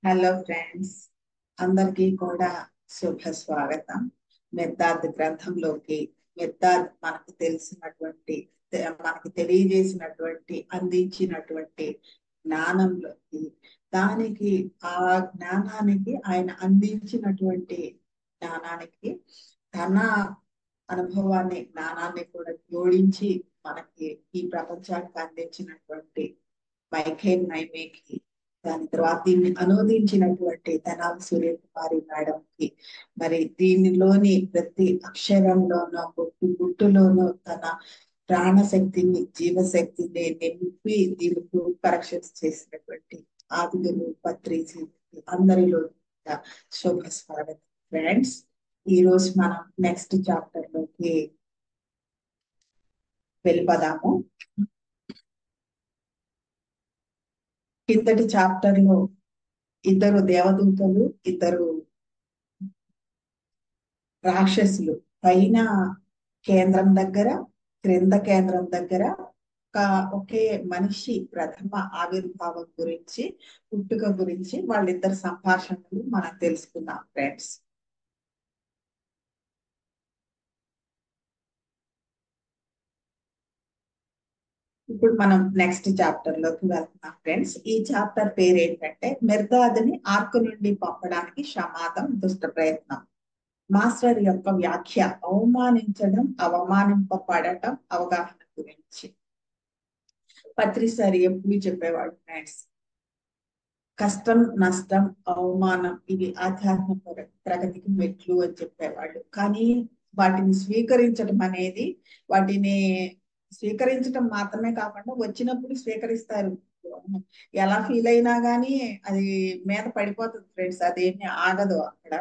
Hello friends, అందరికీ కూడా శుభ స్వాగతం. మెద్దాద్ గ్రంథంలోకి మెద్దాద్ మనకు తెలియజేసినటువంటి అందించినటువంటి జ్ఞానంలోకి దానికి ఆ జ్ఞానానికి ఆయన అందించినటువంటి జ్ఞానానికి తన అనుభవాన్ని జ్ఞానాన్ని కూడా జోడించి మనకి ఈ ప్రపంచానికి అందించినటువంటి మైఖేల్ నైమేకి, దాని తర్వాత దీన్ని అనువదించినటువంటి తెనాలి సూర్యకుమారి మేడంకి, మరి దీనిలోని ప్రతి అక్షరంలోనూ గుట్టులోనూ తన ప్రాణశక్తిని జీవశక్తిని నింపి దీనికి కరెక్షన్స్ చేసినటువంటి ఆదిగురు పత్రిజీ అందరిలో శుభ స్వాగతం ఫ్రెండ్స్. ఈ రోజు మనం నెక్స్ట్ చాప్టర్ లోకి వెళ్ళిపోదాము. కిందటి చాప్టర్ లో ఇద్దరు దేవదూతలు, ఇద్దరు రాక్షసులు పైన కేంద్రం దగ్గర, క్రింద కేంద్రం దగ్గర ఒకే మనిషి ప్రథమ ఆవిర్భావం గురించి, పుట్టుక గురించి వాళ్ళిద్దరు సంభాషణలు మనం తెలుసుకున్నాం ఫ్రెండ్స్. ఇప్పుడు మనం నెక్స్ట్ చాప్టర్ లోకి వెళ్తున్నాం ఫ్రెండ్స్. ఈ చాప్టర్ పేరు ఏంటంటే మిర్దాద్ని ఆర్క్ నుండి పంపడానికి షమాదం దుష్ట ప్రయత్నం. మాస్టర్ యొక్క వ్యాఖ్య అవమానించడం, అవమానింపబడటం, అవగాహన గురించి. పత్రిసారి ఎప్పుడు చెప్పేవాడు ఫ్రెండ్స్, కష్టం, నష్టం, అవమానం ఇవి ఆధ్యాత్మిక ప్రగతికి మెట్లు అని చెప్పేవాళ్ళు. కానీ వాటిని స్వీకరించడం అనేది, వాటిని స్వీకరించడం మాత్రమే కాకుండా వచ్చినప్పుడు స్వీకరిస్తారు. ఎలా ఫీల్ అయినా కానీ అది మీద పడిపోతుంది ఫ్రెండ్స్, అదేమీ ఆగదు. అక్కడ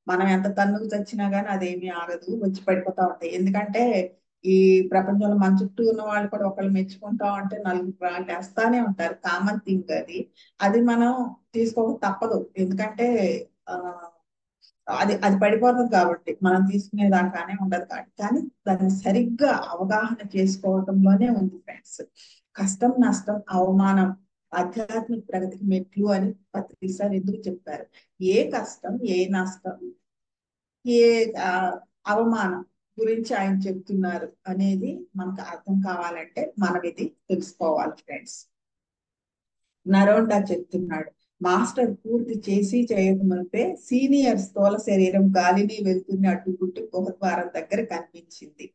మనం ఎంత తన్నుకు చచ్చినా గానీ అదేమీ ఆగదు, వచ్చి పడిపోతా ఉంటాయి. ఎందుకంటే ఈ ప్రపంచంలో మన చుట్టూ ఉన్న వాళ్ళు కూడా ఒకళ్ళు మెచ్చుకుంటా ఉంటే నలుగురు వాళ్ళు వేస్తానే ఉంటారు. కామన్ థింగ్ అది. అది మనం తీసుకోక తప్పదు, ఎందుకంటే ఆ అది అది పడిపోతుంది కాబట్టి మనం తీసుకునేదాకానే ఉండదు కాబట్టి. కానీ దాన్ని సరిగ్గా అవగాహన చేసుకోవటంలోనే ఉంది ఫ్రెండ్స్. కష్టం, నష్టం, అవమానం ఆధ్యాత్మిక ప్రగతికి మెట్లు అని పత్రిసారి ఎందుకు చెప్పారు. ఏ కష్టం, ఏ నష్టం, ఏ అవమానం గురించి ఆయన చెప్తున్నారు అనేది మనకు అర్థం కావాలంటే మనం ఇది తెలుసుకోవాలి ఫ్రెండ్స్. నరోండా చెప్తున్నాడు, మాస్టర్ పూర్తి చేసి చేయకమునిపే సీనియర్ స్థూల శరీరం గాలిని వెళ్తున్న అడ్డుగుట్టు గుహద్వారం దగ్గర కనిపించింది.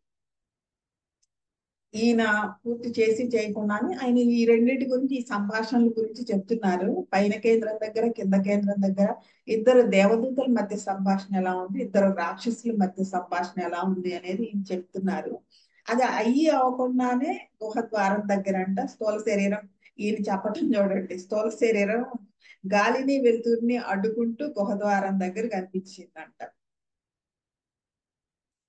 ఈయన పూర్తి చేసి చేయకుండానే ఆయన ఈ రెండింటి గురించి, ఈ సంభాషణల గురించి చెప్తున్నారు. పైన కేంద్రం దగ్గర, కింద కేంద్రం దగ్గర ఇద్దరు దేవదూతల మధ్య సంభాషణ ఎలా ఉంది, ఇద్దరు రాక్షసుల మధ్య సంభాషణ ఎలా ఉంది అనేది ఈయన చెప్తున్నారు. అది అవ్వకుండానే గుహద్వారం దగ్గర అంట స్థూల శరీరం, ఈయన చెప్పటం చూడండి, స్థూల శరీరం గాలిని వెలుతురిని అడ్డుకుంటూ గుహద్వారం దగ్గర కనిపించిందంట.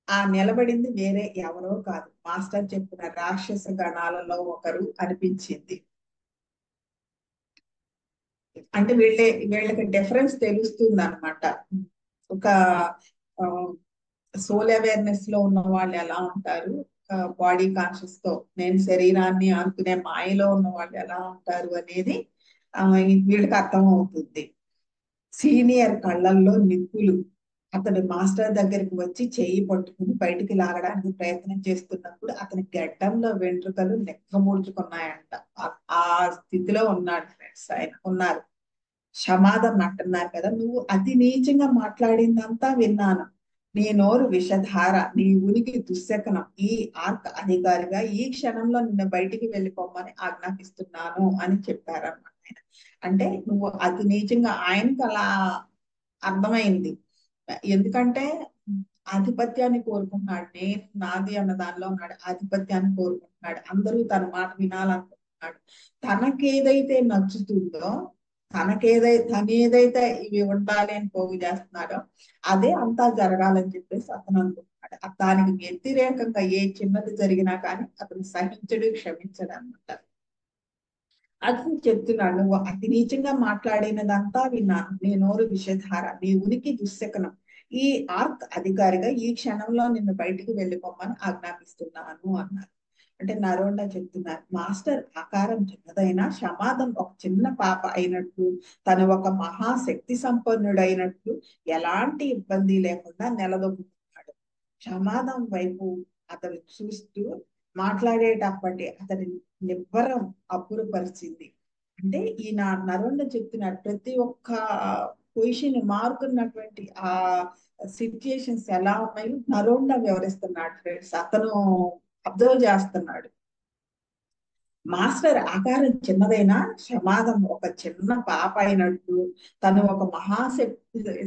ఆ నిలబడింది వేరే ఎవరో కాదు, మాస్టర్ చెప్పిన రాక్షస గణాలలో ఒకరు అనిపించింది. అంటే వీళ్ళకి డిఫరెన్స్ తెలుస్తుంది అనమాట. ఒక సోల్ అవేర్నెస్ లో ఉన్న వాళ్ళు ఎలా ఉంటారు, బాడీ కాన్షియస్ తో నేను శరీరాన్ని అనుకునే మాయలో ఉన్న వాళ్ళు ఎలా ఉంటారు అనేది వీళ్ళకి అర్థం అవుతుంది. సీనియర్ కళ్ళల్లో నిప్పులు. అతడు మాస్టర్ దగ్గరికి వచ్చి చెయ్యి పట్టుకుని బయటికి లాగడానికి ప్రయత్నం చేస్తున్నప్పుడు అతని గడ్డంలో వెంట్రుకలు నెక్కముడుచుకున్నాయంట. ఆ స్థితిలో ఉన్నాడు ఫ్రెండ్స్, ఆయన ఉన్నారు. క్షమాదం అంటున్నారు కదా, నువ్వు అతి నీచంగా మాట్లాడిందంతా విన్నాను. నీ నోరు విషధార, నీ ఉనికి దుశ్శకనం. ఈ ఆర్క్ అధికారిగా ఈ క్షణంలో నిన్ను బయటికి వెళ్ళిపోమని ఆజ్ఞాపిస్తున్నాను అని చెప్పారన్నమాట ఆయన. అంటే నువ్వు అతి నీచంగా, ఆయనకు అలా అర్థమైంది. ఎందుకంటే ఆధిపత్యాన్ని కోరుకుంటున్నాడు, నేను నాది అన్న దానిలో ఉన్నాడు. ఆధిపత్యాన్ని కోరుకుంటున్నాడు, అందరూ తన మాట వినాలనుకుంటున్నాడు. తనకేదైతే నచ్చుతుందో, తనేదైతే ఇవి ఉండాలి అని పోగు చేస్తున్నాడో అదే అంతా జరగాలని చెప్పేసి అతను అనుకుంటున్నాడు. దానికి వ్యతిరేకంగా ఏ చిన్నది జరిగినా కానీ అతను సహించడు, క్షమించడు అన్నమాట. అతను చెప్తున్నాడు, నువ్వు అతి నీచంగా మాట్లాడినదంతా విన్నాను. నీ నోరు విషధార, నీ ఉనికి దుశ్శకనం. ఈ ఆర్క్ అధికారిగా ఈ క్షణంలో నిన్ను బయటికి వెళ్ళిపోమని ఆజ్ఞాపిస్తున్నాను అన్నారు. అంటే నరోండా చెప్తున్నారు, మాస్టర్ ఆకారం చిన్నదైనా సమాధం ఒక చిన్న పాప అయినట్లు, తను ఒక మహాశక్తి సంపన్నుడైనట్లు ఎలాంటి ఇబ్బంది లేకుండా నిలదొక్కుతున్నాడు. సమాధం వైపు అతడు చూస్తూ మాట్లాడేటప్పటి అతడి నివ్వరం అబ్బురపరిచింది. అంటే ఈయన నరోండా చెప్తున్నారు, ప్రతి ఒక్క పొజిషన్ మారుతున్నటువంటి ఆ సిచ్యుయేషన్స్ ఎలా ఉన్నాయో నరోండా వివరిస్తున్నాడు ఫ్రెండ్స్. అతను అబ్జర్వ్ చేస్తున్నాడు. మాస్టర్ ఆకారం చిన్నదైనా సమాధం ఒక చిన్న పాప అయినట్టు, తను ఒక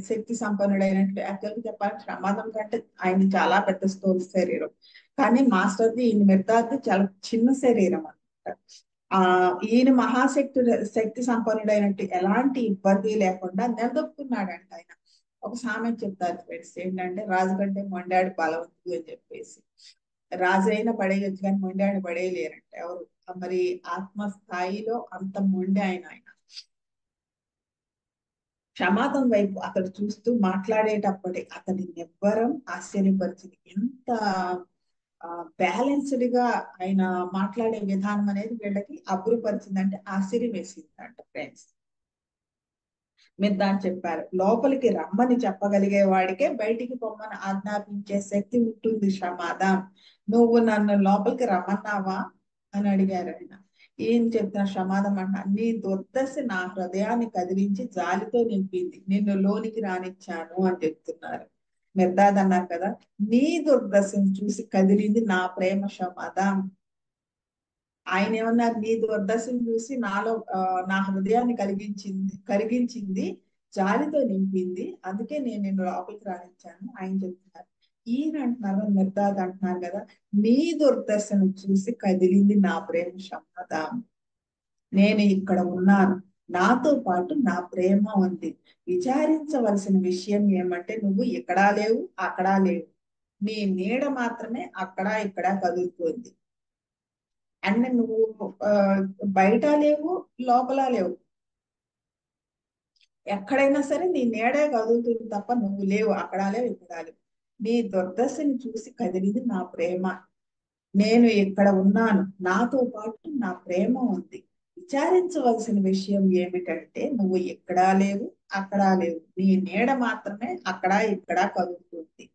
శక్తి సంపన్నుడైనట్టు. యాక్చువల్గా చెప్పాలంటే సమాధం కంటే ఆయన చాలా పెద్ద స్థూల శరీరం, కానీ మాస్టర్ది ఈయన మిగతాది చాలా చిన్న శరీరం అనమాట. ఈయన శక్తి సంపన్నుడైనట్టు ఎలాంటి ఇబ్బంది లేకుండా నిలదొక్కున్నాడంట ఆయన. ఒక సామెత చెప్తారు ఫ్రెండ్స్, ఏంటంటే రాజు కంటే మొండాడు బలవంతుడు అని చెప్పేసి. రాజు అయినా పడేయొచ్చు కానీ మొండాడు పడేయలేరంట ఎవరు. మరి ఆత్మ స్థాయిలో అంత మొండి ఆయన. సమాధం వైపు అతడు చూస్తూ మాట్లాడేటప్పటి అతడి నివ్వరం ఆశ్చర్యపరిచింది. ఎంత బ్యాలెన్స్డ్ గా ఆయన మాట్లాడే విధానం అనేది వీళ్ళకి అబ్బురపరిచిందంటే ఆశ్చర్యం వేసిందంట ఫ్రెండ్స్. మీరు దాన్ని చెప్పారు, లోపలికి రమ్మని చెప్పగలిగే వాడికే బయటికి పొమ్మని ఆజ్ఞాపించే శక్తి ఉంటుంది సమాధం. నువ్వు నన్ను లోపలికి రమ్మన్నావా అని అడిగారు ఆయన. ఏం చెప్తున్నా సమాధం అంట, నీ దుర్దశ నా హృదయాన్ని కదిలించి జాలితో నింపింది, నిన్ను లోనికి రానిచ్చాను అని చెప్తున్నారు. మెర్దాద్ అన్నారు కదా, నీ దుర్దశను చూసి కదిలింది నా ప్రేమ సమాధం. ఆయన ఏమన్నారు, నీ దుర్దశను చూసి నాలో నా హృదయాన్ని కరిగించింది, జాలితో నింపింది, అందుకే నేను నిన్ను లోపలికి రానిచ్చాను ఆయన చెప్తున్నారు. ఈయన అంటున్నారు, మిర్దాద్ అంటున్నారు కదా, నీ దుర్దశను చూసి కదిలింది నా ప్రేమ సమాధం. నేను ఇక్కడ ఉన్నాను, నాతో పాటు నా ప్రేమ ఉంది. విచారించవలసిన విషయం ఏమంటే నువ్వు ఎక్కడా లేవు అక్కడా లేవు, నీ నీడ మాత్రమే అక్కడ ఇక్కడ కదులుతోంది. అండ్ నువ్వు బయట లేవు లోపల లేవు, ఎక్కడైనా సరే నీ నీడే కదులుతుంది తప్ప నువ్వు లేవు అక్కడ లేవు ఇక్కడ లేవు. నీ దుర్దశని చూసి కదిలింది నా ప్రేమ. నేను ఇక్కడ ఉన్నాను, నాతో పాటు నా ప్రేమ ఉంది. విచారించవలసిన విషయం ఏమిటంటే నువ్వు ఎక్కడా లేవు అక్కడా లేవు, నీ నీడ మాత్రమే అక్కడ ఇక్కడ కదులుతుంది.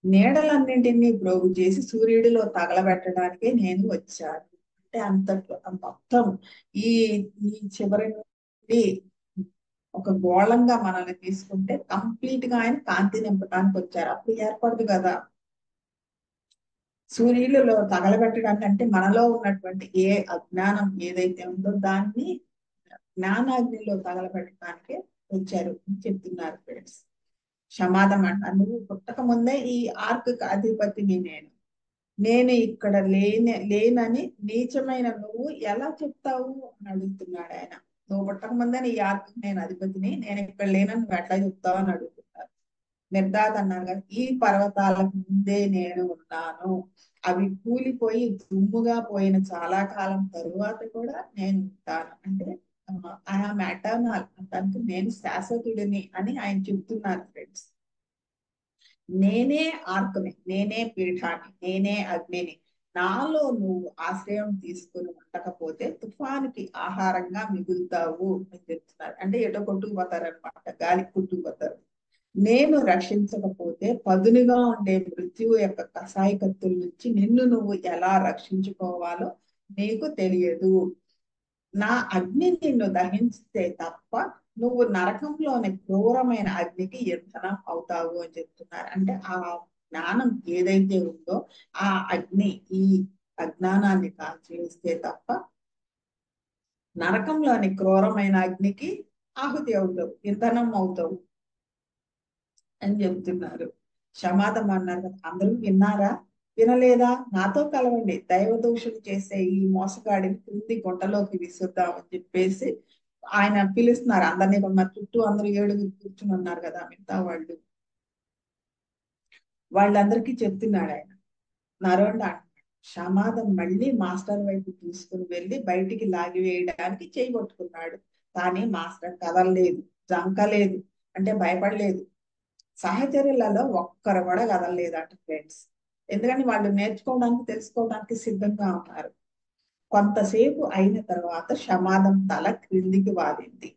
నీడలన్నింటినీ ప్రోగు చేసి సూర్యుడిలో తగలబెట్టడానికే నేను వచ్చాను. అంటే మొత్తం ఈ ఈ చివరి నుండి ఒక గోళంగా మనల్ని తీసుకుంటే కంప్లీట్ గా ఆయన కాంతి నింపడానికి వచ్చారు. అప్పుడు ఏర్పడదు కదా సూర్యులలో తగలబెట్టడానికి. అంటే మనలో ఉన్నటువంటి ఏ అజ్ఞానం ఏదైతే ఉందో దాన్ని జ్ఞానాగ్నిలో తగలబెట్టడానికే వచ్చారు అని చెప్తున్నారు ఫ్రెండ్స్. సమాధం అంటారు, నువ్వు పుట్టక ముందే ఈ ఆర్క్ అధిపతిని నేను ఇక్కడ లేనని నీచమైన నువ్వు ఎలా చెప్తావు అని అడుగుతున్నాడు ఆయన. నువ్వు పుట్టక ముందే నీ ఆర్క్ నేను అధిపతిని, నేను ఇక్కడ లేనని నువ్వు ఎట్లా చెప్తావు అని అడుగుతున్నారు. మిర్దాద్ అన్నారు కదా, ఈ పర్వతాలకు ముందే నేను ఉన్నాను, అవి కూలిపోయి దుమ్ముగా పోయిన చాలా కాలం తరువాత కూడా నేను ఉంటాను. అంటే ఐఆమ్ ఎటర్నల్ అంటే నేను శాశ్వతుడిని అని ఆయన చెప్తున్నారు ఫ్రెండ్స్. నేనే ఆర్కుని, నేనే పీఠాన్ని, నేనే అగ్నిని. నాలో నువ్వు ఆశ్రయం తీసుకుని ఉండకపోతే తుఫానికి ఆహారంగా మిగులుతావు అని చెప్తున్నారు. అంటే ఎటో కొట్టుకుపోతారు అనమాట, గాలికి కొట్టుకుపోతారు. నేను రక్షించకపోతే పదునుగా ఉండే మృత్యువు యొక్క కసాయి కత్తుల నుంచి నిన్ను నువ్వు ఎలా రక్షించుకోవాలో నీకు తెలియదు. నా అగ్ని నిన్ను దహించితే తప్ప నువ్వు నరకంలోని క్రూరమైన అగ్నికి ఇంధనం అవుతావు అని చెప్తున్నారు. అంటే ఆ జ్ఞానం ఏదైతే ఉందో ఆ అగ్ని ఈ అజ్ఞానాన్ని కాల్చివేస్తే తప్ప నరకంలోని క్రూరమైన అగ్నికి ఆహుతి అవుతావు, ఇంధనం అవుతావు అని చెప్తున్నారు. సమాధం అన్నారు కదా, అందరూ విన్నారా వినలేదా, నాతో కలవండి, దైవ దూషణ చేసే ఈ మోసగాడిని క్రింది గుంటలోకి విసురుదామని చెప్పేసి ఆయన పిలుస్తున్నారు అందరినీ. మన చుట్టూ అందరూ 7 కూర్చుని ఉన్నారు కదా మిగతా వాళ్ళు, వాళ్ళందరికీ చెప్తున్నాడు ఆయన. నరోండా సమాధం మళ్ళీ మాస్టర్ వైపు తీసుకుని వెళ్ళి బయటికి లాగివేయడానికి చేయగొట్టుకున్నాడు. కానీ మాస్టర్ కదలలేదు, జంకలేదు, అంటే భయపడలేదు. సహచరులలో ఒక్కరు కూడా కదలలేదట ఫ్రెండ్స్. ఎందుకంటే వాళ్ళు నేర్చుకోవడానికి తెలుసుకోవడానికి సిద్ధంగా ఉన్నారు. కొంతసేపు అయిన తర్వాత షమాదం తల క్రిందికి వాలింది.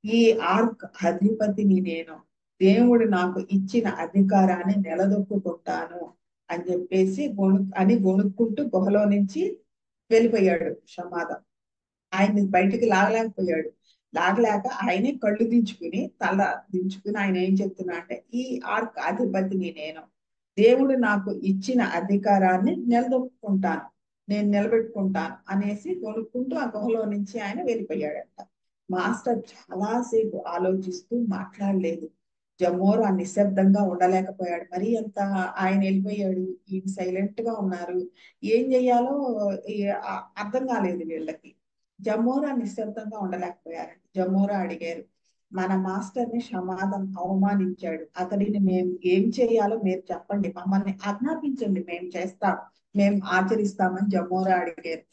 ఈ ఆర్క్ అధిపతిని నేను, దేవుడు నాకు ఇచ్చిన అధికారాన్ని నిలదొక్కుంటాను అని చెప్పేసి గొణుక్కుంటూ గుహలో నుంచి వెళ్ళిపోయాడు షమాదం. ఆయన్ని బయటికి లాగలేకపోయాడు. లాగలేక ఆయనే కళ్ళు దించుకుని తల దించుకుని ఆయన ఏం చెప్తున్నా అంటే, ఈ ఆర్క్ అధిపతిని నేను, దేవుడు నాకు ఇచ్చిన అధికారాన్ని నిలదొక్కుంటాను, నేను నిలబెట్టుకుంటాను అనేసి కొనుక్కుంటూ ఆ గుహలో నుంచి ఆయన వెళ్ళిపోయాడంట. మాస్టర్ చాలాసేపు ఆలోచిస్తూ మాట్లాడలేదు. జమోరా నిశ్శబ్దంగా ఉండలేకపోయాడు. మరి అంత ఆయన వెళ్ళిపోయాడు, ఈయన సైలెంట్ గా ఉన్నారు, ఏం చెయ్యాలో అర్థం కాలేదు వీళ్ళకి. జమోరా నిశ్శబ్దంగా ఉండలేకపోయారు. జమోరా అడిగారు, మన మాస్టర్ ని షమాదం అవమానించాడు, అతడిని మేము ఏం చేయాలో మీరు చెప్పండి, మమ్మల్ని ఆజ్ఞాపించండి, మేము చేస్తాం, మేము ఆచరిస్తామని జమోరా అడిగారు.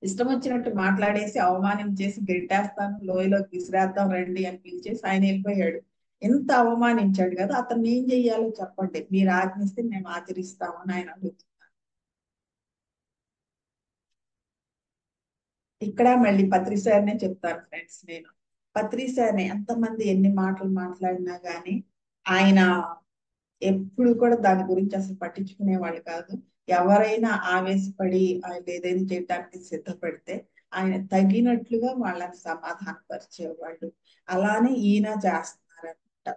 ఇష్టం వచ్చినట్టు మాట్లాడేసి అవమానం చేసి గెంటేస్తాను, లోయలోకి విసిరేద్దాం రండి అని పిలిచేసి ఆయన వెళ్ళిపోయాడు. ఎంత అవమానించాడు కదా, అతన్ని ఏం చెయ్యాలో చెప్పండి, మీరు ఆజ్ఞిస్తే మేము ఆచరిస్తామని ఆయన అడుగుతున్నారు. ఇక్కడ మళ్ళీ పత్రి సార్నే చెప్తాను ఫ్రెండ్స్. నేను పత్రి సార్ని ఎంతమంది ఎన్ని మాటలు మాట్లాడినా గానీ ఆయన ఎప్పుడు కూడా దాని గురించి అసలు పట్టించుకునే వాళ్ళు కాదు. ఎవరైనా ఆవేశపడి ఆయన ఏదైనా చేయడానికి సిద్ధపడితే ఆయన తగినట్లుగా వాళ్ళని సమాధానపరిచేవాళ్ళు. అలానే ఈయన చేస్తున్నారనమాట.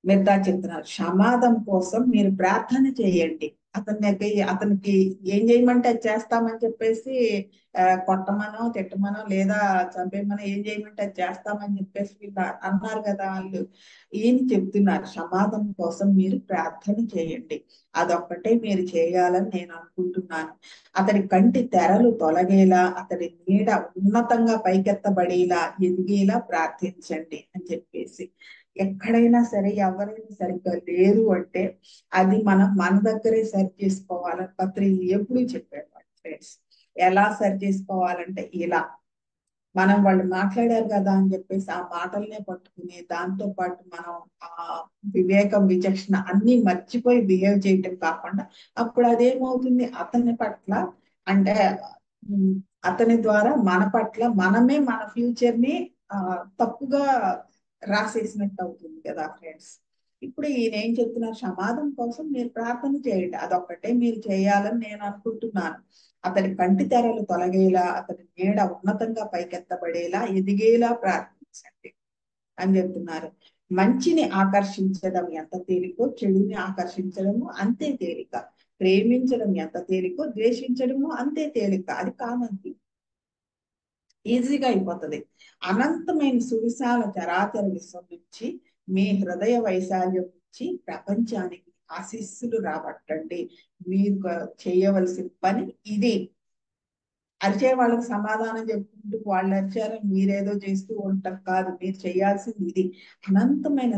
మిగతా చెప్తున్నారు, సమాధం కోసం మీరు ప్రార్థన చేయండి, అతనికి ఏం చేయమంటే అది చేస్తామని చెప్పేసి కొట్టమనో తిట్టమనో లేదా చంపేమనో ఏం చేయమంటే అది చేస్తామని చెప్పేసి వీళ్ళు అన్నారు కదా వాళ్ళు. ఈయన చెప్తున్నారు, సమాధం కోసం మీరు ప్రార్థన చేయండి, అదొక్కటే మీరు చేయాలని నేను అనుకుంటున్నాను. అతడి కంటి తెరలు తొలగేలా, అతడి నీడ ఉన్నతంగా పైకెత్తబడేలా ఎదిగేలా ప్రార్థించండి అని చెప్పేసి. ఎక్కడైనా సరే ఎవరైనా సరిగ్గా లేరు అంటే అది మనం మన దగ్గరే సరి చేసుకోవాలని పత్రి ఎప్పుడు చెప్పేవాడు ఫ్రెండ్స్. ఎలా సరి చేసుకోవాలంటే ఇలా, మనం వాళ్ళు మాట్లాడారు కదా అని చెప్పేసి ఆ మాటలనే పట్టుకుని దాంతో పాటు మనం ఆ వివేకం విచక్షణ అన్ని మర్చిపోయి బిహేవ్ చేయటం కాకుండా, అప్పుడు అదేమవుతుంది అతని పట్ల అంటే ఉమ్, అతని ద్వారా మన పట్ల మనమే మన ఫ్యూచర్ ని తప్పుగా రాసేసినట్టు అవుతుంది కదా ఫ్రెండ్స్. ఇప్పుడు ఈయన ఏం చెప్తున్నారు, సమాధం కోసం మీరు ప్రార్థన చేయండి, అదొక్కటే మీరు చేయాలని నేను అనుకుంటున్నాను. అతడి కంటి తెరలు తొలగేలా, అతడి నీడ ఉన్నతంగా పైకెత్తబడేలా ఎదిగేలా ప్రార్థించండి అని చెప్తున్నారు. మంచిని ఆకర్షించడం ఎంత తేలికో చెడుని ఆకర్షించడము అంతే తేలిక. ప్రేమించడం ఎంత తేలికో ద్వేషించడము అంతే తేలిక. అది కామన్, ఈజీగా అయిపోతుంది. అనంతమైన సువిశాల చరాచర విశ్వం నుంచి మీ హృదయ వైశాల్యం నుంచి ప్రపంచానికి ఆశీస్సులు రాబట్టండి. మీరు చేయవలసిన పని ఇది. అరిచే వాళ్ళకి సమాధానం చెప్పుకుంటూ వాళ్ళు అరిచారని మీరేదో చేస్తూ ఉంటాం కాదు, మీరు చేయాల్సింది ఇది. అనంతమైన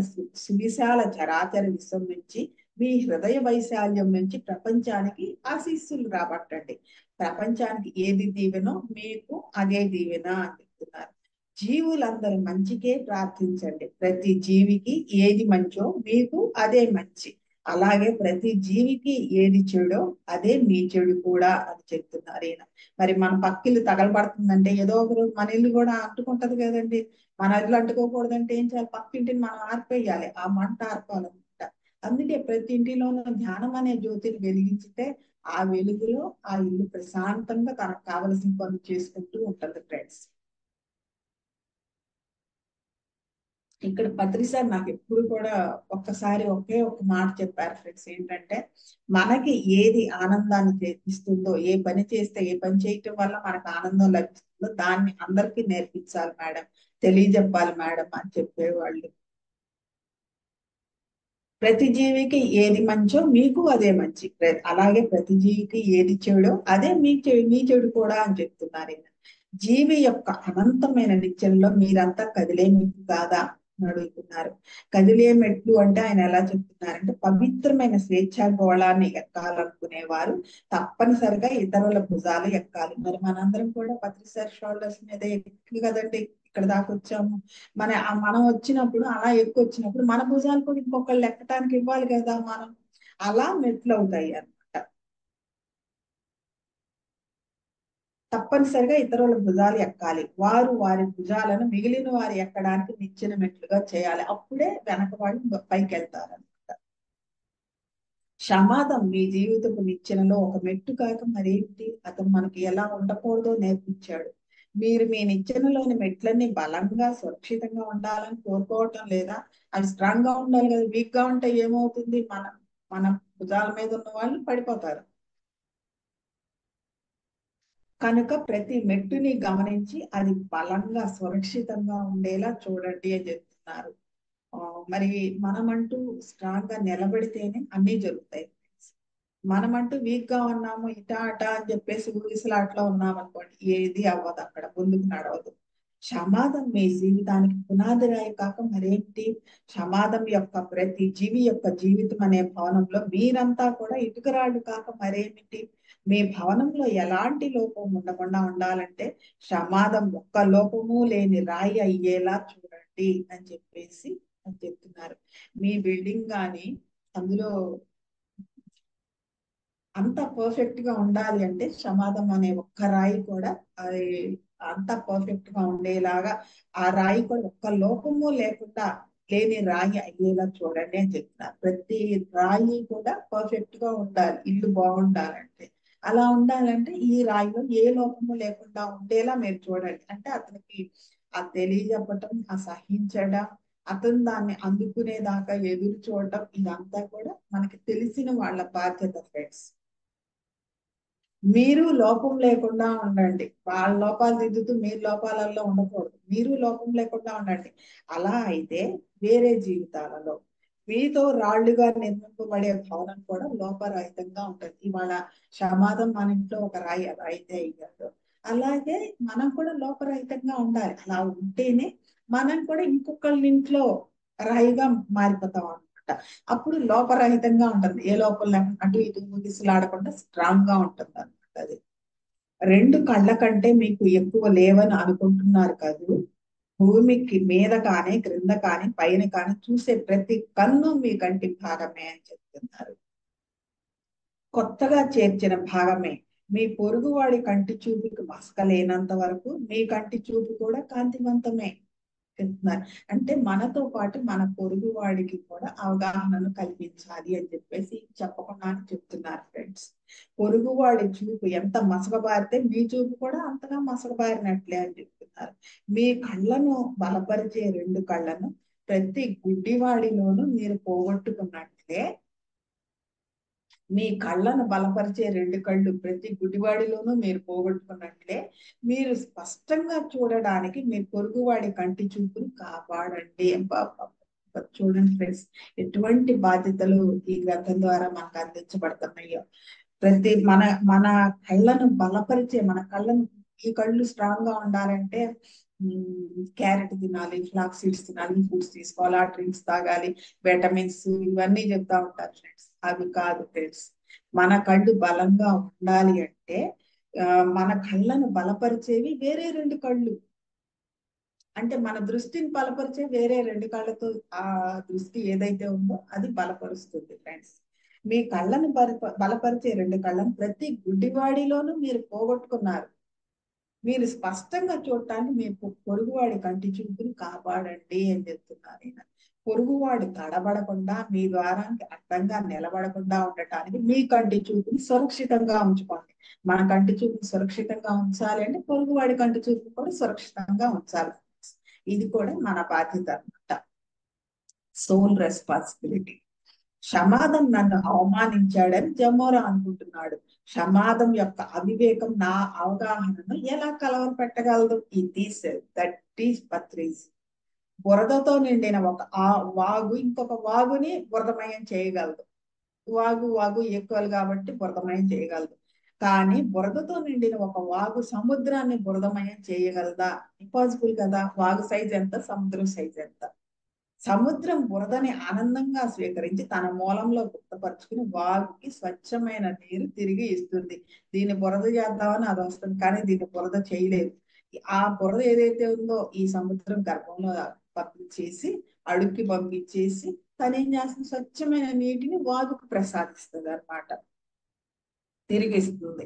సువిశాల చరాచర విశ్వం నుంచి మీ హృదయ వైశాల్యం నుంచి ప్రపంచానికి ఆశీస్సులు రాబట్టండి. ప్రపంచానికి ఏది దీవెనో మీకు అదే దీవెన అని చెప్తున్నారు. జీవులందరూ మంచికే ప్రార్థించండి, ప్రతి జీవికి ఏది మంచో మీకు అదే మంచి, అలాగే ప్రతి జీవికి ఏది చెడో అదే మీ చెడు కూడా అని చెప్తున్నారు ఈయన. మరి మన పక్కిల్లు తగలబడుతుందంటే ఏదో ఒక రోజు మన ఇల్లు కూడా అంటుకుంటది కదండి. మన ఇల్లు అంటుకోకూడదంటే ఏం చేయాలి, పక్కింటిని మనం ఆర్పేయాలి, ఆ మంట ఆర్పాలన్నమాట. అందుకే ప్రతి ఇంటిలోనూ ధ్యానం అనే జ్యోతిని వెలిగించితే ఆ వెలుగులో ఆ ఇల్లు ప్రశాంతంగా తనకు కావలసిన పనులు చేసుకుంటూ ఉంటుంది ఫ్రెండ్స్. ఇక్కడ పత్రి సార్ నాకు ఎప్పుడు కూడా ఒక్కసారి ఒకే ఒక మాట చెప్పారు ఫ్రెండ్స్. ఏంటంటే మనకి ఏది ఆనందాన్ని ఇస్తుందో, ఏ పని చేస్తే ఏ పని చేయటం వల్ల మనకు ఆనందం లభిస్తుందో దాన్ని అందరికీ నేర్పించాలి మేడం, తెలియజెప్పాలి మేడం అని చెప్పేవాళ్ళు. ప్రతి జీవికి ఏది మంచో మీకు అదే మంచి, అలాగే ప్రతి జీవికి ఏది చెడో అదే మీ చెడు కూడా అని చెప్తున్నారు ఈయన. జీవి యొక్క అనంతమైన నిత్యంలో మీరంతా కదిలే మెట్లు కాదా అని అడుగుతున్నారు. కదిలే మెట్లు అంటే ఆయన ఎలా చెప్తున్నారంటే, పవిత్రమైన స్వేచ్ఛా గోళాన్ని ఎక్కాలనుకునేవారు తప్పనిసరిగా ఇతరుల భుజాలు ఎక్కాలి. మరి మనందరం కూడా పత్రిసారి షోల్డర్స్ మీద ఎక్కి కదండి ఇక్కడ దాకా వచ్చాము. మనం వచ్చినప్పుడు అలా ఎక్కువ వచ్చినప్పుడు మన భుజాలు కూడా ఇంకొకళ్ళు ఎక్కడానికి ఇవ్వాలి కదా మనం. అలా మెట్లు అవుతాయి అన్నమాట. తప్పనిసరిగా ఇతరుల భుజాలు ఎక్కాలి. వారు వారి భుజాలను మిగిలిన వారు ఎక్కడానికి నిచ్చెన మెట్లుగా చేయాలి. అప్పుడే వెనక వాళ్ళు పైకి వెళ్తారు. ప్రమాదం మీ జీవితపు నిచ్చెనలో ఒక మెట్టు కాక మరేంటి? అతను మనకి ఎలా ఉండకూడదో నేర్పించాడు. మీరు మీ నిచ్చెనలోని మెట్లన్నీ బలంగా సురక్షితంగా ఉండాలని కోరుకోవటం లేదా? అవి స్ట్రాంగ్ గా ఉండాలి కదా. వీక్ గా ఉంటే ఏమవుతుంది? మన భుజాల మీద ఉన్న వాళ్ళు పడిపోతారు. కనుక ప్రతి మెట్టుని గమనించి అది బలంగా సురక్షితంగా ఉండేలా చూడండి అని చెప్తున్నారు. ఆ, మరి మనమంటూ స్ట్రాంగ్ గా నిలబడితేనే అన్ని జరుగుతాయి. మనమంటూ వీక్ గా ఉన్నాము ఇటా అటా అని చెప్పేసి ఊగిసలాట్లో ఉన్నాం అనుకోండి, ఏది అవ్వదు, అక్కడ ముందుకు నడవదు. సమాధం మీ జీవితానికి పునాది రాయి కాక మరేంటి? సమాధం యొక్క ప్రతి జీవి యొక్క జీవితం అనే భవనంలో మీరంతా కూడా ఇటుకరాళ్ళు కాక మరేమిటి? మీ భవనంలో ఎలాంటి లోపం ఉండకుండా ఉండాలంటే సమాధం ఒక్క లోపము లేని రాయి అయ్యేలా చూడండి అని చెప్పేసి చెప్తున్నారు. మీ బిల్డింగ్ కానీ అందులో అంత పర్ఫెక్ట్ గా ఉండాలి అంటే సమాధం అనే ఒక్క రాయి కూడా అది అంత పర్ఫెక్ట్ గా ఉండేలాగా, ఆ రాయి కూడా ఒక్క లోపము లేకుండా లేని రాయి అయ్యేలా చూడండి అని చెప్తున్నారు. ప్రతి రాయి కూడా పర్ఫెక్ట్ గా ఉండాలి ఇల్లు బాగుండాలంటే. అలా ఉండాలంటే ఈ రాయిలో ఏ లోపము లేకుండా ఉండేలా మీరు చూడండి అంటే అతనికి ఆ తెలియజెప్పటం, ఆ సహించడం, అతను దాన్ని అందుకునేదాకా ఎదురు చూడటం, ఇదంతా కూడా మనకి తెలిసిన వాళ్ళ బాధ్యత ఫ్రెండ్స్. మీరు లోపం లేకుండా ఉండండి. వాళ్ళ లోపాలు దిద్దుతూ మీరు లోపాలలో ఉండకూడదు. మీరు లోపం లేకుండా ఉండండి. అలా అయితే వేరే జీవితాలలో మీతో రాళ్లుగా నిర్మింపబడే భవనం కూడా లోపరహితంగా ఉంటుంది. ఇవాళ సమాధం మన ఇంట్లో ఒక రాయి అలా అయితే అయ్యాడు, అలాగే మనం కూడా లోపరహితంగా ఉండాలి. అలా ఉంటేనే మనం కూడా ఇంకొకళ్ళ ఇంట్లో రాయిగా మారిపోతాం అనమాట. అప్పుడు లోపరహితంగా ఉంటుంది. ఏ లోపం లేకుండా అటు ఇటు ఊగిసలాడకుండా స్ట్రాంగ్ గా ఉంటుంది అనమాట. అది రెండు కళ్ళ కంటే మీకు ఎక్కువ లేవని అనుకుంటున్నారు కదూ. భూమికి మీద కానీ క్రింద కానీ పైన కానీ చూసే ప్రతి కన్ను మీ కంటి భాగమే అని చెప్తున్నారు. కొత్తగా చేర్చిన భాగమే. మీ పొరుగువాడి కంటి చూపుకి మసకలేనంత వరకు మీ కంటి చూపు కూడా కాంతివంతమే చెప్తున్నారు. అంటే మనతో పాటు మన పొరుగు వాడికి కూడా అవగాహనను కల్పించాలి అని చెప్పేసి చెప్పకుండా చెప్తున్నారు ఫ్రెండ్స్. పొరుగువాడి చూపు ఎంత మసకబారితే మీ చూపు కూడా అంతగా మసకబారినట్లే అని చెప్తున్నారు. మీ కళ్ళను బలపరిచే రెండు కళ్ళను ప్రతి గుడ్డివాడిలోనూ మీరు పోగొట్టుకున్నట్లే, మీ కళ్ళను బలపరిచే రెండు కళ్ళు ప్రతి గుడివాడిలోనూ మీరు పోగొట్టుకున్నట్లే, మీరు స్పష్టంగా చూడడానికి మీ పొరుగువాడి కంటి చూపును కాపాడండి. చూడండి ఫ్రెండ్స్, ఎటువంటి బాధ్యతలు ఈ గ్రంథం ద్వారా మనకు అందించబడుతున్నాయో. ప్రతి మన మన కళ్ళను బలపరిచే, మన కళ్ళను, ఈ కళ్ళు స్ట్రాంగ్ గా ఉండాలంటే క్యారెట్ తినాలి, ఫ్లాక్ సీడ్స్ తినాలి, ఫుడ్స్ తీసుకోవాలి, ఆ డ్రింక్స్ తాగాలి, విటమిన్స్ ఇవన్నీ చెప్తా ఉంటారు ఫ్రెండ్స్. అవి కాదు ఫ్రెండ్స్. మన కళ్ళు బలంగా ఉండాలి అంటే ఆ, మన కళ్ళను బలపరిచేవి వేరే రెండు కళ్ళు. అంటే మన దృష్టిని బలపరిచే వేరే రెండు కళ్ళతో ఆ దృష్టి ఏదైతే ఉందో అది బలపరుస్తుంది ఫ్రెండ్స్. మీ కళ్ళను బలపరిచే రెండు కళ్ళను ప్రతి గుడ్డివాడిలోనూ మీరు పోగొట్టుకున్నారు. మీరు స్పష్టంగా చూడటానికి మీ పొరుగువాడి కంటి చూపుని కాపాడండి అని చెప్తున్నారు ఆయన. పొరుగువాడు తడబడకుండా మీ ద్వారానికి అడ్డంగా నిలబడకుండా ఉండటానికి మీ కంటి చూపుని సురక్షితంగా ఉంచుకోండి. మన కంటి చూపుని సురక్షితంగా ఉంచాలి అంటే పొరుగువాడి కంటి చూపుని కూడా సురక్షితంగా ఉంచాలి. ఇది కూడా మన బాధ్యత అనమాట. Soul responsibility. సమాధం నన్ను అవమానించాడని జమోరా అనుకుంటున్నాడు. సమాధం యొక్క అవివేకం నా అవగాహనను ఎలా కలవరపెట్టగలదు? ఇది దట్ ఈస్ పత్రీస్. బురదతో నిండిన ఒక వాగు ఇంకొక వాగుని బురదమయం చేయగలదు. వాగు వాగు ఈక్వల్ కాబట్టి బురదమయం చేయగలదు. కానీ బురదతో నిండిన ఒక వాగు సముద్రాన్ని బురదమయం చేయగలదా? ఇంపాసిబుల్ కదా. వాగు సైజ్ ఎంత, సముద్రం సైజ్ ఎంత? సముద్రం బురదని ఆనందంగా స్వీకరించి తన మూలంలో గుప్తపరుచుకుని వాగుకి స్వచ్ఛమైన నీరు తిరిగి ఇస్తుంది. దీన్ని బురద చేద్దామని అది వస్తుంది, కానీ దీన్ని బురద చేయలేదు. ఆ బురద ఏదైతే ఉందో ఈ సముద్రం గర్భంలో పంపించేసి, అడుక్కి పంపించేసి తను ఏం చేస్తుంది, స్వచ్ఛమైన నీటిని వాగుకు ప్రసాదిస్తుంది అన్నమాట, తిరిగిస్తుంది.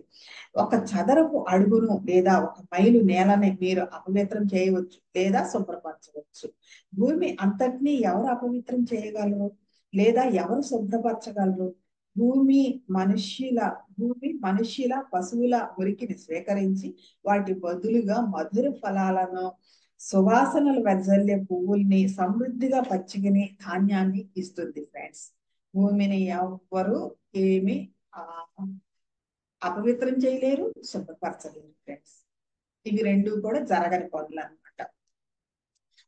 ఒక చదరపు అడుగును లేదా ఒక మైలు నేలని మీరు అపవిత్రం చేయవచ్చు లేదా శుభ్రపరచవచ్చు. భూమి అంతటినీ ఎవరు అపవిత్రం చేయగలరు లేదా ఎవరు శుభ్రపరచగలరు? భూమి మనుష్యుల భూమి మనుష్యుల పశువుల మురికిని స్వీకరించి వాటి బదులుగా మధుర ఫలాలను, సువాసనలు వెదజల్లే పువ్వుల్ని, సమృద్ధిగా పచ్చికని ధాన్యాన్ని ఇస్తుంది ఫ్రెండ్స్. భూమిని ఎవ్వరు ఏమి ఆ అపవిత్రం చేయలేరు, శుభ్రపరచలేరు ఫ్రెండ్స్. ఇవి రెండు కూడా జరగని పనులు అనమాట.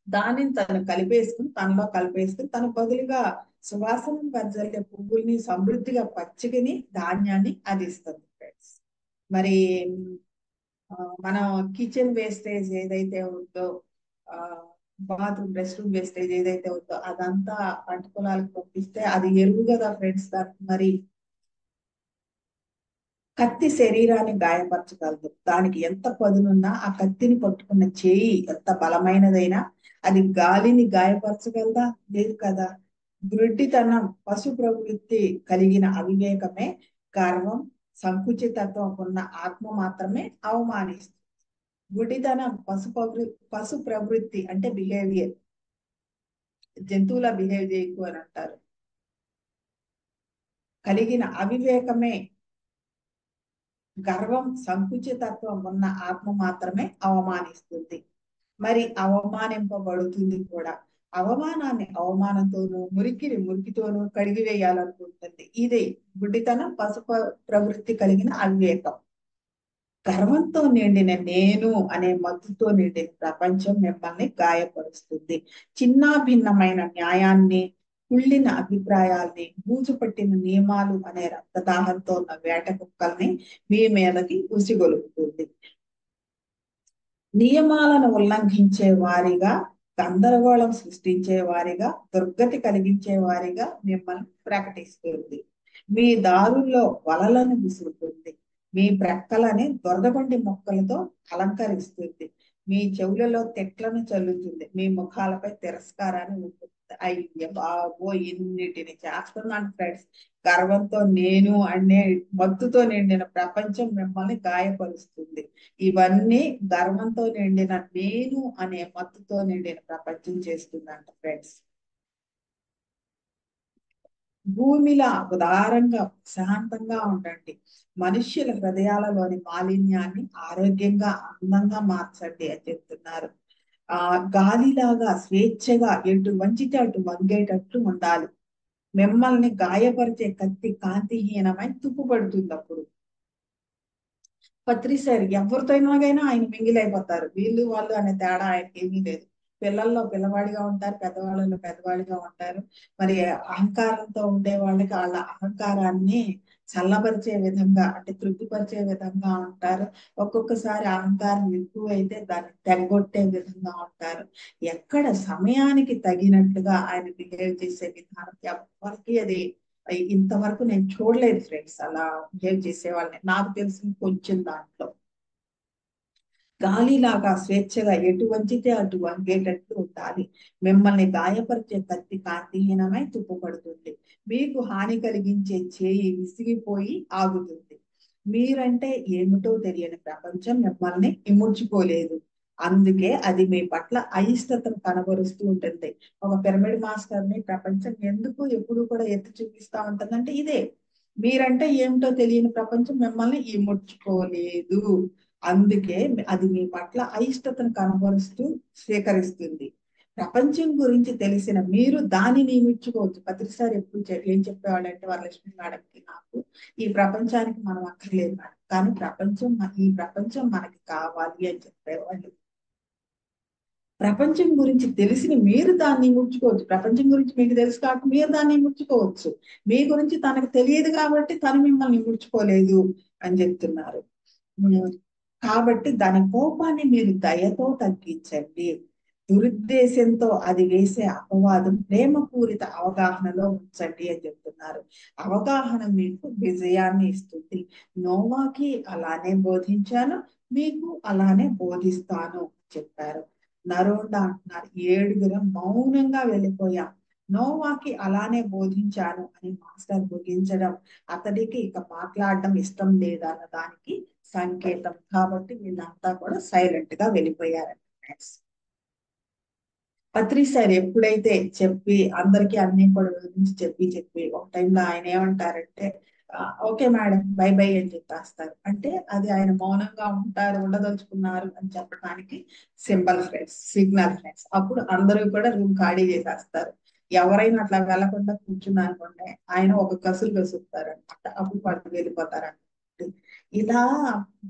దానిని తనలో కలిపేసుకుని తన బదులుగా సువాసన వెదజల్లే పువ్వుల్ని, సమృద్ధిగా పచ్చికని ధాన్యాన్ని అది ఇస్తుంది ఫ్రెండ్స్. మరి మనం కిచెన్ వేస్టేజ్ ఏదైతే ఉందో, బాత్రూమ్ రెస్ట్ రూమ్ వేస్టేజ్ ఏదైతే ఉందో అదంతా పంట పొలాలకు పంపిస్తే అది ఎరువు కదా ఫ్రెండ్స్. దానికి మరి కత్తి శరీరాన్ని గాయపరచగలదు. దానికి ఎంత పదునున్నా ఆ కత్తిని పట్టుకున్న చేయి ఎంత బలమైనదైనా అది గాలిని గాయపరచగలదా? లేదు కదా. గ్రుడ్డితనం, పశు ప్రవృత్తి కలిగిన అవివేకమే, గర్వం, సంకుచితత్వం ఉన్న ఆత్మ మాత్రమే అవమానిస్తుంది. గుడ్డితనం, పశు ప్రవృత్తి అంటే బిహేవియర్, జంతువుల బిహేవ్ చేయకు అని అంటారు. కలిగిన అవివేకమే, గర్వం, సంకుచితత్వం ఉన్న ఆత్మ మాత్రమే అవమానిస్తుంది, మరి అవమానింపబడుతుంది కూడా. అవమానాన్ని అవమానంతోనూ, మురికిని మురికితోనూ కడిగి వేయాలనుకుంటుంది. ఇదే గుడ్డితనం, ప్రవృత్తి కలిగిన అవివేకం. గర్వంతో నిండిన నేను అనే మత్తుతో నిండిన ప్రపంచం మిమ్మల్ని గాయపరుస్తుంది. చిన్న భిన్నమైన న్యాయాన్ని, కుళ్ళిన అభిప్రాయాల్ని, బూజు పట్టిన నియమాలు అనే రక్తదాహంతో ఉన్న వేట కుక్కల్ని మీ మీదకి ఉసిగొలుపుతుంది. నియమాలను ఉల్లంఘించే వారిగా, గందరగోళం సృష్టించే వారిగా, దుర్గతి కలిగించే వారిగా మిమ్మల్ని ప్రకటిస్తుంది. మీ దారుల్లో వలలను విసురుతుంది. మీ ప్రక్కలని దొరదబండి మొక్కలతో అలంకరిస్తుంది. మీ చెవులలో తెట్లను చల్లుతుంది. మీ ముఖాలపై తిరస్కారాన్ని ఉంటుంది. అయ్య బాబో, ఎన్నిటిని చేస్తున్నాను ఫ్రెండ్స్. గర్వంతో నేను అనే మత్తుతో నిండిన ప్రపంచం మిమ్మల్ని గాయపరుస్తుంది. ఇవన్నీ గర్వంతో నిండిన నేను అనే మత్తుతో నిండిన ప్రపంచం చేస్తుందంట ఫ్రెండ్స్. భూమిలా ఉదారంగా శాంతంగా ఉండండి. మనుష్యుల హృదయాలలోని మాలిన్యాన్ని ఆరోగ్యంగా, అందంగా మార్చండి అని చెప్తున్నారు. గాలిలాగా స్వేచ్ఛగా ఎటు వంచితే అటు వంగేటట్లు ఉండాలి. మిమ్మల్ని గాయపరిచే కత్తి కాంతిహీనమై తుప్పుపడుతుంది. అప్పుడు పత్రిసారి ఎవరితో ఆయన మింగిలైపోతారు. వీళ్ళు వాళ్ళు అనే తేడా ఆయనకి ఏమీ లేదు. పిల్లల్లో పిల్లవాడిగా ఉంటారు, పెద్దవాళ్ళలో పెద్దవాడిగా ఉంటారు. మరి అహంకారంతో ఉండే వాళ్ళకి వాళ్ళ అహంకారాన్ని చల్లబరిచే విధంగా, అంటే తృప్తిపరిచే విధంగా ఉంటారు. ఒక్కొక్కసారి అహంకారం ఎక్కువైతే దాన్ని తెగొట్టే విధంగా ఉంటారు. ఎక్కడ సమయానికి తగినట్లుగా ఆయన బిహేవ్ చేసే విధానం ఎవరికి అది ఇంతవరకు నేను చూడలేదు ఫ్రెండ్స్. అలా బిహేవ్ చేసే వాళ్ళని నాకు తెలిసిన కొంచెం దాంట్లో గాలిలాగా స్వేచ్ఛగా ఎటు వంచితే అటు వంగేటట్లు ఉండాలి. మిమ్మల్ని గాయపరిచే కత్తి కాంతిహీనమై తుప్పుపడుతుంది. మీకు హాని కలిగించే చేయి విసిగిపోయి ఆగుతుంది. మీరంటే ఏమిటో తెలియని ప్రపంచం మిమ్మల్ని ఇముడ్చుకోలేదు. అందుకే అది మీ పట్ల అయిష్టతను కనబరుస్తూ ఉంటుంది. ఒక పిరమిడ్ మాస్టర్ ని ప్రపంచం ఎందుకు ఎప్పుడు కూడా ఎత్తి చూపిస్తా ఉంటుందంటే ఇదే. మీరంటే ఏమిటో తెలియని ప్రపంచం మిమ్మల్ని ఇముడ్చుకోలేదు. అందుకే అది మీ పట్ల అయిష్టతను కనబరుస్తూ స్వీకరిస్తుంది. ప్రపంచం గురించి తెలిసిన మీరు దానిని ఇముడ్చుకోవచ్చు. ప్రతిసారి ఎప్పుడు ఏం చెప్పేవాళ్ళంటే వరలక్ష్మి మేడంకి, నాకు ఈ ప్రపంచానికి మనం అక్కర్లేదు మేడం, కానీ ఈ ప్రపంచం మనకి కావాలి అని చెప్పేవాళ్ళు. ప్రపంచం గురించి తెలిసిన మీరు దాన్ని ముడుచుకోవచ్చు. ప్రపంచం గురించి మీకు తెలుసు కాబట్టి మీరు దాన్ని ముడుచుకోవచ్చు. మీ గురించి తనకు తెలియదు కాబట్టి తను మిమ్మల్ని ముడుచుకోలేదు అని చెప్తున్నారు. కాబట్టి దాని కోపాన్ని మీరు దయతో తగ్గించండి. దురుద్దేశంతో అది వేసే అపవాదం ప్రేమపూరిత అవగాహనలో ఉంచండి అని చెప్తున్నారు. అవగాహన మీకు విజయాన్ని ఇస్తుంది. నోవాకి అలానే బోధించాను, మీకు అలానే బోధిస్తాను చెప్పారు. నరోండా అంటున్నారు, 7 మౌనంగా వెళ్ళిపోయాం. నోవాకి అలానే బోధించాను అని మాస్టర్ ముగించడం అతడికి ఇక మాట్లాడడం ఇష్టం లేదన్న దానికి సంకేతం. కాబట్టి వీళ్ళంతా కూడా సైలెంట్ గా వెళ్ళిపోయారంట ఫ్రెండ్స్. పత్రి సార్ ఎప్పుడైతే చెప్పి అందరికీ అన్ని కూడా వివరించి చెప్పి ఒక టైంలో ఆయన ఏమంటారంటే ఓకే మేడం బై బై అని చెప్పేస్తారు. అంటే అది ఆయన మౌనంగా ఉంటారు, ఉండదలుచుకున్నారు అని చెప్పడానికి సింబల్ ఫ్రెండ్స్, సిగ్నల్ ఫ్రెండ్స్. అప్పుడు అందరూ కూడా రూమ్ ఖాళీ చేసేస్తారు. ఎవరైనా అట్లా వెళ్లకుండా కూర్చున్నారనుకోండి ఆయన ఒక కసులు కసురుతారు అనమాట. అప్పుడు వాళ్ళు వెళ్ళిపోతారు. ఇలా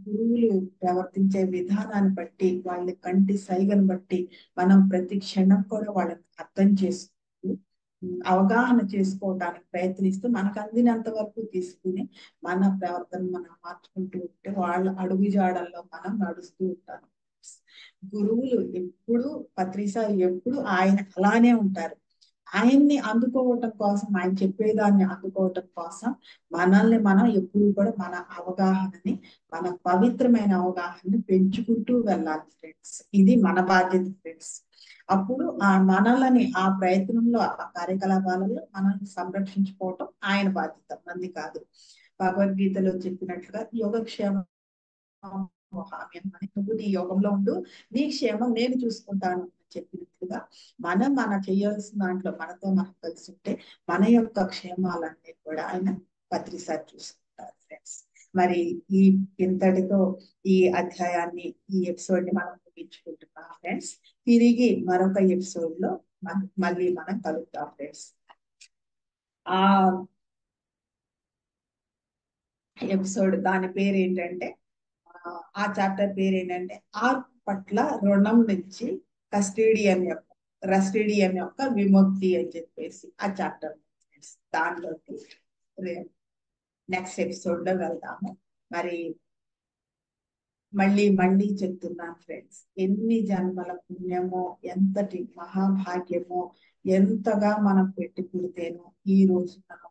గురువులు ప్రవర్తించే విధానాన్ని బట్టి, వాళ్ళ కంటి సైగను బట్టి మనం ప్రతి క్షణం కూడా వాళ్ళని అర్థం చేసుకుంటూ అవగాహన చేసుకోవడానికి ప్రయత్నిస్తూ మనకు అందినంత వరకు తీసుకుని మన ప్రవర్తన మనం మార్చుకుంటూ ఉంటే వాళ్ళ అడుగు జాడల్లో మనం నడుస్తూ ఉంటాం. గురువులు ఎప్పుడు పత్రిసారి ఎప్పుడు ఆయన అలానే ఉంటారు. ఆయన్ని అందుకోవటం కోసం, ఆయన చెప్పేదాన్ని అందుకోవటం కోసం మనల్ని మనం ఎప్పుడు కూడా మన అవగాహనని, మన పవిత్రమైన అవగాహనని పెంచుకుంటూ వెళ్ళాలి ఫ్రెండ్స్. ఇది మన బాధ్యత ఫ్రెండ్స్. అప్పుడు ఆ మనల్ని ఆ ప్రయత్నంలో ఆ కార్యకలాపాలలో మనల్ని సంరక్షించుకోవటం ఆయన బాధ్యత, మంది కాదు. భగవద్గీతలో చెప్పినట్లుగా యోగక్షేమం నువ్వు నీ యోగంలో ఉండు, నీ క్షేమం నేను చూసుకుంటాను అని చెప్పినట్లుగా మన చేయాల్సిన దాంట్లో మనతో మనం కలిసి ఉంటే మన యొక్క క్షేమాలన్నీ కూడా ఆయన పత్రిసారి చూసుకుంటారు ఫ్రెండ్స్. మరి ఈ ఇంతటితో ఈ అధ్యాయాన్ని, ఈ ఎపిసోడ్ ని మనం ముగించుకుంటున్నాం ఫ్రెండ్స్. తిరిగి మరొక ఎపిసోడ్ లో మళ్ళీ మనం కలుగుతాం ఫ్రెండ్స్. ఆ ఎపిసోడ్ దాని పేరు ఏంటంటే, ఆ చాప్టర్ పేరు ఏంటంటే ఆర్క్ పట్ల రుణం నుంచి కస్టేడియన్ యొక్క రస్టేడియన్ యొక్క విముక్తి అని చెప్పేసి ఆ చాప్టర్. దానిలోకి నెక్స్ట్ ఎపిసోడ్ లో వెళ్దాము. మరి మళ్ళీ మళ్ళీ చెప్తున్నాను ఫ్రెండ్స్, ఎన్ని జన్మల పుణ్యమో, ఎంతటి మహాభాగ్యమో, ఎంతగా మనం పెట్టి పుడితేనో ఈ రోజు మనం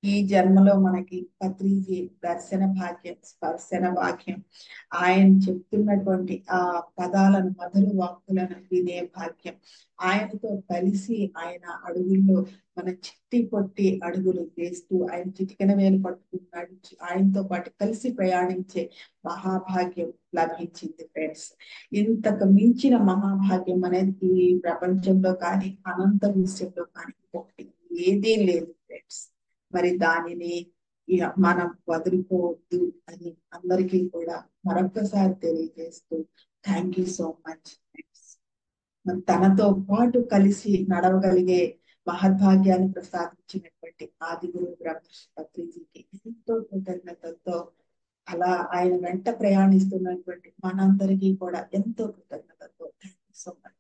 ఈ జన్మలో మనకి పత్రిజీ దర్శన భాగ్యం, స్పర్శన భాగ్యం, ఆయన చెప్తున్నటువంటి ఆ పదాలను, మధుర వాక్కులను వినే భాగ్యం, ఆయనతో కలిసి ఆయన అడుగుల్లో మన చిట్టి పొట్టి అడుగులు వేస్తూ ఆయన చిటికెన వేలు పట్టుకుని నడిచి ఆయనతో పాటు కలిసి ప్రయాణించే మహాభాగ్యం లభించింది ఫ్రెండ్స్. ఇంతకు మించిన మహాభాగ్యం అనేది ఈ ప్రపంచంలో కానీ అనంత విషయంలో కానీ ఒకటి ఏదీ లేదు ఫ్రెండ్స్. మరి దానిని మనం వదులుకోవద్దు అని అందరికీ కూడా మరొకసారి తెలియజేస్తూ థ్యాంక్ యూ సో మచ్. తనతో పాటు కలిసి నడవగలిగే మహద్భాగ్యాన్ని ప్రసాదించినటువంటి ఆది గురువు బ్రహ్మర్షి పత్రిజీకి ఎంతో కృతజ్ఞతలతో, అలా ఆయన వెంట ప్రయాణిస్తున్నటువంటి మనందరికీ కూడా ఎంతో కృతజ్ఞతతో థ్యాంక్ యూ సో మచ్.